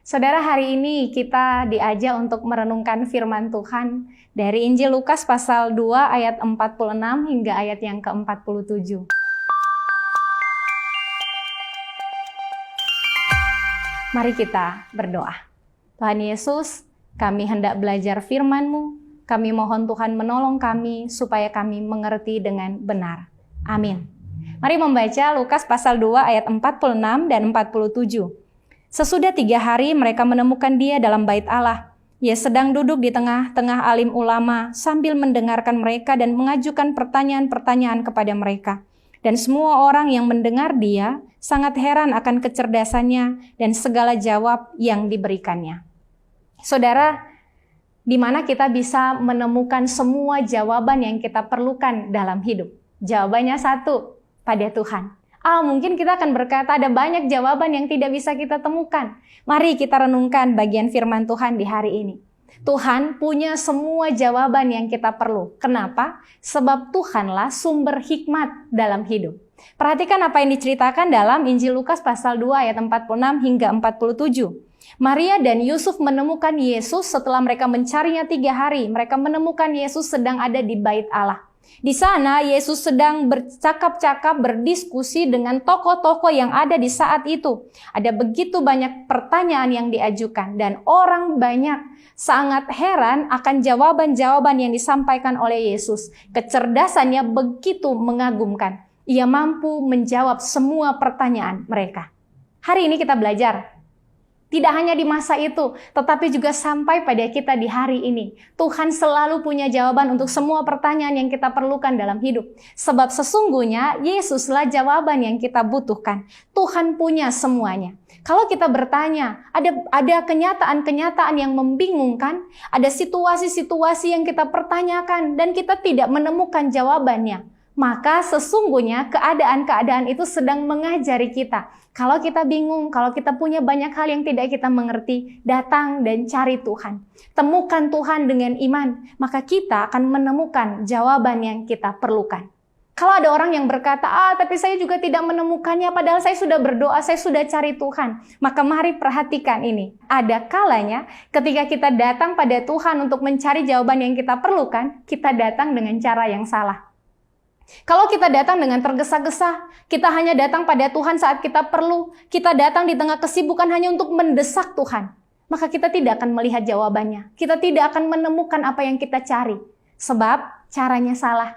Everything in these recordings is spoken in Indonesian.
Saudara, hari ini kita diajak untuk merenungkan firman Tuhan dari Injil Lukas pasal 2 ayat 46 hingga ayat yang ke-47. Mari kita berdoa. Tuhan Yesus, kami hendak belajar firman-Mu. Kami mohon Tuhan menolong kami supaya kami mengerti dengan benar. Amin. Mari membaca Lukas pasal 2 ayat 46 dan 47. Sesudah 3 hari mereka menemukan dia dalam bait Allah. Ia sedang duduk di tengah-tengah alim ulama sambil mendengarkan mereka dan mengajukan pertanyaan-pertanyaan kepada mereka. Dan semua orang yang mendengar dia sangat heran akan kecerdasannya dan segala jawab yang diberikannya. Saudara, di mana kita bisa menemukan semua jawaban yang kita perlukan dalam hidup? Jawabannya satu, pada Tuhan. Mungkin kita akan berkata ada banyak jawaban yang tidak bisa kita temukan. Mari kita renungkan bagian firman Tuhan di hari ini. Tuhan punya semua jawaban yang kita perlu. Kenapa? Sebab Tuhanlah sumber hikmat dalam hidup. Perhatikan apa yang diceritakan dalam Injil Lukas pasal 2 ayat 46 hingga 47. Maria dan Yusuf menemukan Yesus setelah mereka mencarinya 3 hari. Mereka menemukan Yesus sedang ada di bait Allah. Di sana Yesus sedang bercakap-cakap, berdiskusi dengan tokoh-tokoh yang ada di saat itu. Ada begitu banyak pertanyaan yang diajukan dan orang banyak sangat heran akan jawaban-jawaban yang disampaikan oleh Yesus. Kecerdasannya begitu mengagumkan. Ia mampu menjawab semua pertanyaan mereka. Hari ini kita belajar. Tidak hanya di masa itu, tetapi juga sampai pada kita di hari ini. Tuhan selalu punya jawaban untuk semua pertanyaan yang kita perlukan dalam hidup. Sebab sesungguhnya Yesuslah jawaban yang kita butuhkan. Tuhan punya semuanya. Kalau kita bertanya, ada kenyataan-kenyataan yang membingungkan, ada situasi-situasi yang kita pertanyakan dan kita tidak menemukan jawabannya, maka sesungguhnya keadaan-keadaan itu sedang mengajari kita. Kalau kita bingung, kalau kita punya banyak hal yang tidak kita mengerti, datang dan cari Tuhan. Temukan Tuhan dengan iman, maka kita akan menemukan jawaban yang kita perlukan. Kalau ada orang yang berkata, tapi saya juga tidak menemukannya, padahal saya sudah berdoa, saya sudah cari Tuhan. Maka mari perhatikan ini. Ada kalanya ketika kita datang pada Tuhan untuk mencari jawaban yang kita perlukan, kita datang dengan cara yang salah. Kalau kita datang dengan tergesa-gesa, kita hanya datang pada Tuhan saat kita perlu, kita datang di tengah kesibukan hanya untuk mendesak Tuhan, maka kita tidak akan melihat jawabannya. Kita tidak akan menemukan apa yang kita cari, sebab caranya salah.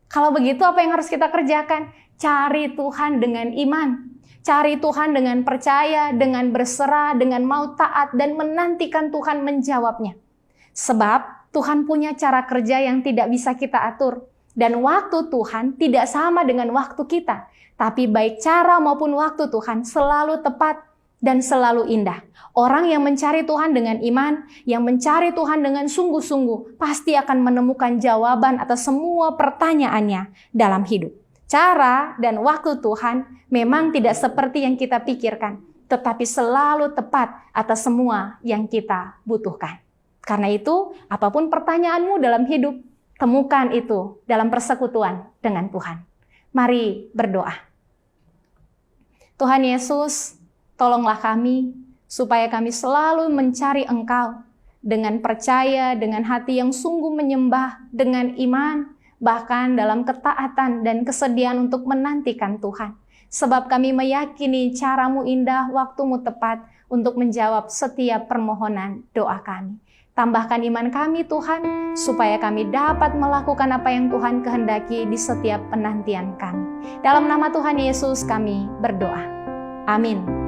Kalau begitu apa yang harus kita kerjakan? Cari Tuhan dengan iman, cari Tuhan dengan percaya, dengan berserah, dengan mau taat, dan menantikan Tuhan menjawabnya. Sebab Tuhan punya cara kerja yang tidak bisa kita atur. Dan waktu Tuhan tidak sama dengan waktu kita. Tapi baik cara maupun waktu Tuhan selalu tepat dan selalu indah. Orang yang mencari Tuhan dengan iman, yang mencari Tuhan dengan sungguh-sungguh, pasti akan menemukan jawaban atas semua pertanyaannya dalam hidup. Cara dan waktu Tuhan memang tidak seperti yang kita pikirkan, tetapi selalu tepat atas semua yang kita butuhkan. Karena itu, apapun pertanyaanmu dalam hidup, temukan itu dalam persekutuan dengan Tuhan. Mari berdoa. Tuhan Yesus, tolonglah kami supaya kami selalu mencari Engkau dengan percaya, dengan hati yang sungguh menyembah, dengan iman, bahkan dalam ketaatan dan kesediaan untuk menantikan Tuhan. Sebab kami meyakini cara-Mu indah, waktu-Mu tepat untuk menjawab setiap permohonan doa kami. Tambahkan iman kami Tuhan, supaya kami dapat melakukan apa yang Tuhan kehendaki di setiap penantian kami. Dalam nama Tuhan Yesus kami berdoa. Amin.